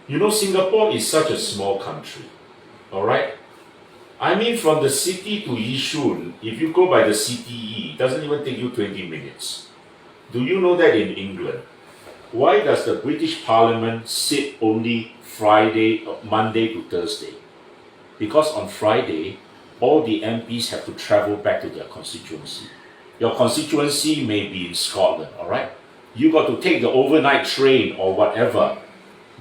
You know, Singapore is such a small country, all right? I mean, from the city to Yishun, if you go by the CTE, it doesn't even take you 20 minutes. Do you know that in England, why does the British Parliament sit only Monday to Thursday? Because on Friday, all the MPs have to travel back to their constituency. Your constituency may be in Scotland, all right? You got to take the overnight train or whatever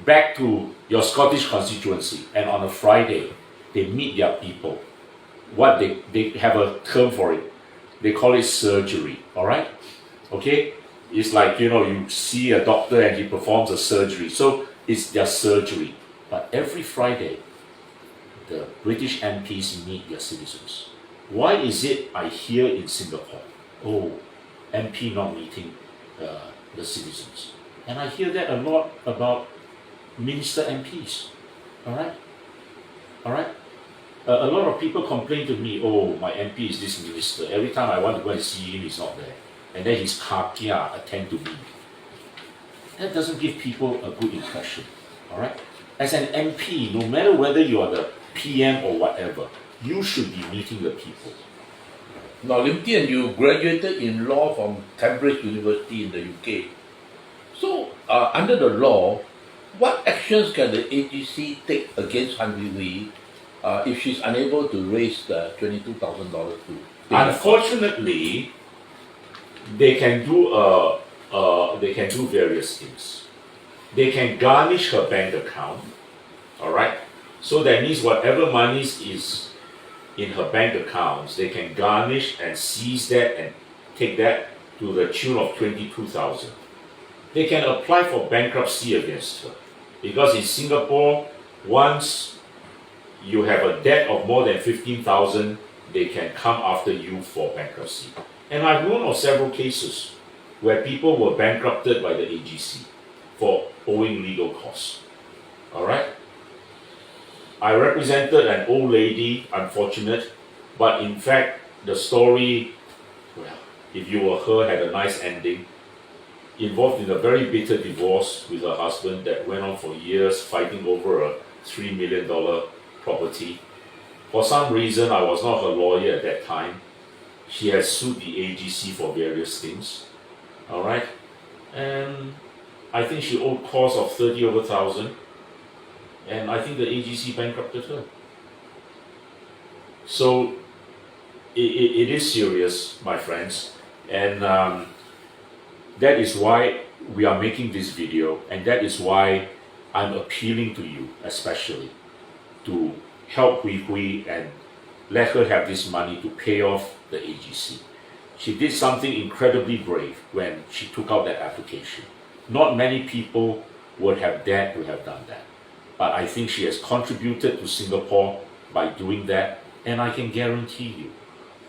back to your Scottish constituency, and on a Friday, they meet their people. What they have a term for it. They call it surgery, all right? Okay? It's like, you see a doctor and he performs a surgery. So it's their surgery. But every Friday, the British MPs meet their citizens. Why is it I hear in Singapore, oh, MP not meeting the citizens? And I hear that a lot about minister MPs, all right? All right? A lot of people complain to me, oh, my MP is this minister. Every time I want to go and see him, he's not there. And then his kakia attend to me. That doesn't give people a good impression, all right? As an MP, no matter whether you are the PM or whatever, you should be meeting the people. Now, Lim Tian, you graduated in law from Cambridge University in the UK. So, under the law, what actions can the AGC take against Han Hui if she's unable to raise the $22,000 to? Unfortunately, they can do various things. They can garnish her bank account, all right? So that means whatever monies is in her bank accounts, they can garnish and seize that and take that to the tune of 22,000. They can apply for bankruptcy against her, because in Singapore, once you have a debt of more than 15,000, they can come after you for bankruptcy. And I've known of several cases where people were bankrupted by the AGC for owing legal costs. All right? I represented an old lady, unfortunate, but in fact, the story, well, if you were her, had a nice ending. Involved in a very bitter divorce with her husband that went on for years, fighting over a $3 million property. For some reason, I was not her lawyer at that time. She has sued the AGC for various things. All right? And I think she owed costs of 30 over thousand. And I think the AGC bankrupted her. So it is serious, my friends. And that is why we are making this video. And that is why I'm appealing to you, especially, to help Hui Hui and let her have this money to pay off the AGC. She did something incredibly brave when she took out that application. Not many people would have dared to have done that. But I think she has contributed to Singapore by doing that. And I can guarantee you,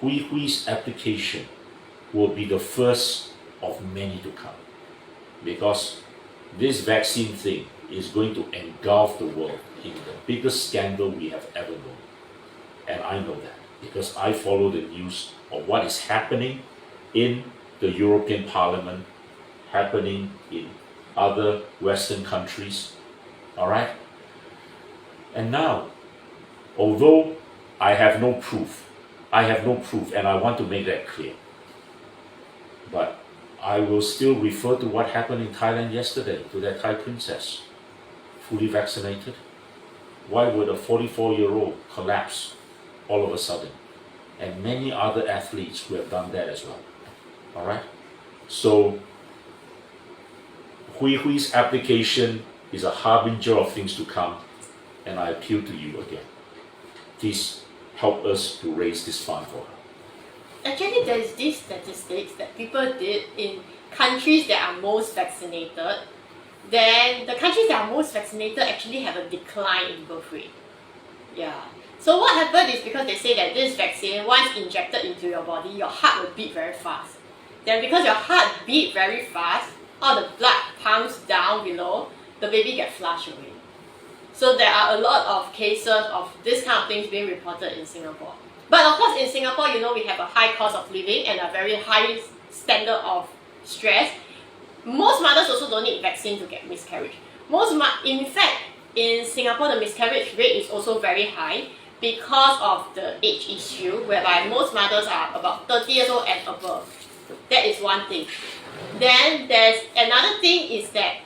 Hui Hui's application will be the first of many to come. Because this vaccine thing is going to engulf the world in the biggest scandal we have ever known. And I know that because I follow the news of what is happening in the European Parliament, happening in other Western countries, all right? And now, although I have no proof, and I want to make that clear, but I will still refer to what happened in Thailand yesterday to that Thai princess, fully vaccinated. Why would a 44-year-old collapse all of a sudden? And many other athletes who have done that as well. All right? So, Hui Hui's application is a harbinger of things to come, and I appeal to you again. Please help us to raise this fund for her. Actually, there's these statistics that people did in countries that are most vaccinated. Then the countries that are most vaccinated actually have a decline in birth rate. Yeah. So what happened is because they say that this vaccine, once injected into your body, your heart will beat very fast. Then because your heart beat very fast, all the blood pumps down below, the baby gets flushed away. So there are a lot of cases of this kind of things being reported in Singapore. But of course in Singapore, we have a high cost of living and a very high standard of stress. Most mothers also don't need vaccine to get miscarriage. In fact, in Singapore, the miscarriage rate is also very high because of the age issue, whereby most mothers are about 30 years old and above. That is one thing. Then there's another thing is that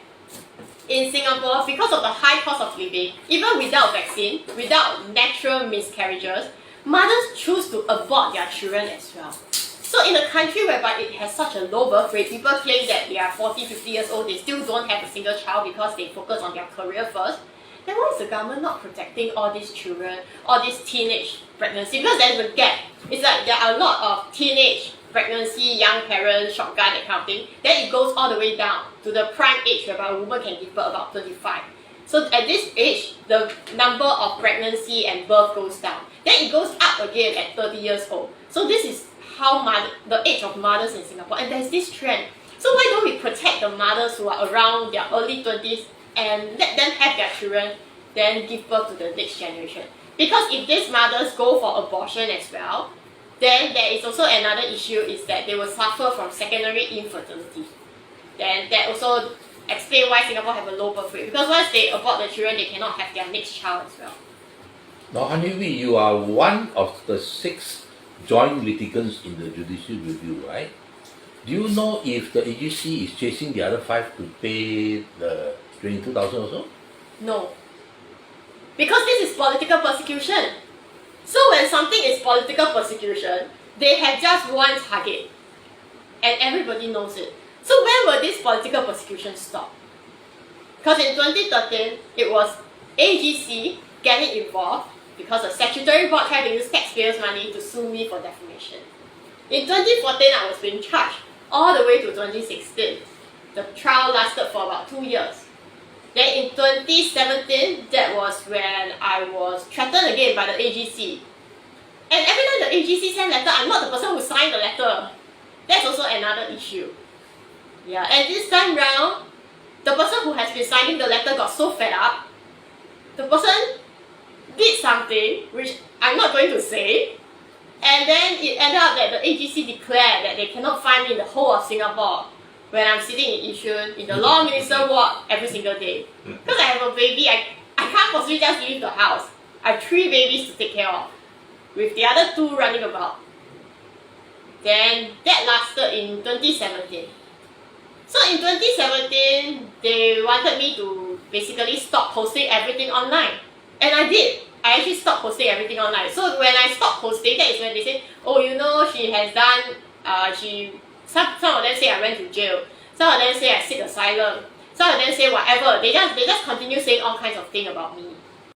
in Singapore, because of the high cost of living, even without vaccine, without natural miscarriages, mothers choose to abort their children as well. So in a country whereby it has such a low birth rate, people claim that they are 40, 50 years old, they still don't have a single child because they focus on their career first. Then why is the government not protecting all these children, all these teenage pregnancy? Because there's a gap. It's like there are a lot of teenage pregnancy, young parents, shotgun, that kind of thing. Then it goes all the way down to the prime age whereby a woman can give birth about 25. So at this age, the number of pregnancy and birth goes down. Then it goes up again at 30 years old. So this is how the age of mothers in Singapore, and there's this trend. So why don't we protect the mothers who are around their early 20s and let them have their children, then give birth to the next generation? Because if these mothers go for abortion as well, then there is also another issue is that they will suffer from secondary infertility. Then that also explains why Singapore have a low birth rate. Because once they abort the children, they cannot have their next child as well. Now, Honeywee, you are one of the 6 joint litigants in the judicial review, right? Do you know if the AGC is chasing the other 5 to pay the 22,000 or so? No. Because this is political persecution. So when something is political persecution, they have just one target. And everybody knows it. So when will this political persecution stop? Because in 2013, it was AGC getting involved because the statutory board tried to use taxpayers' money to sue me for defamation. In 2014, I was being charged all the way to 2016. The trial lasted for about 2 years. Then in 2017, that was when I was threatened again by the AGC. And every time the AGC sent letter, I'm not the person who signed the letter. That's also another issue. Yeah, and this time round, the person who has been signing the letter got so fed up. The person did something, which I'm not going to say, and then it ended up that the AGC declared that they cannot find me in the whole of Singapore when I'm sitting in Yishun in the Law Minister ward every single day. Because I have a baby, I can't possibly just leave the house. I have 3 babies to take care of, with the other 2 running about. Then that lasted in 2017. So in 2017, they wanted me to basically stop posting everything online. And I did. I actually stopped posting everything online. So when I stopped posting, that is when they say, oh, you know, she has done, some of them say I went to jail. Some of them say I seek asylum. Some of them say whatever. They just continue saying all kinds of things about me.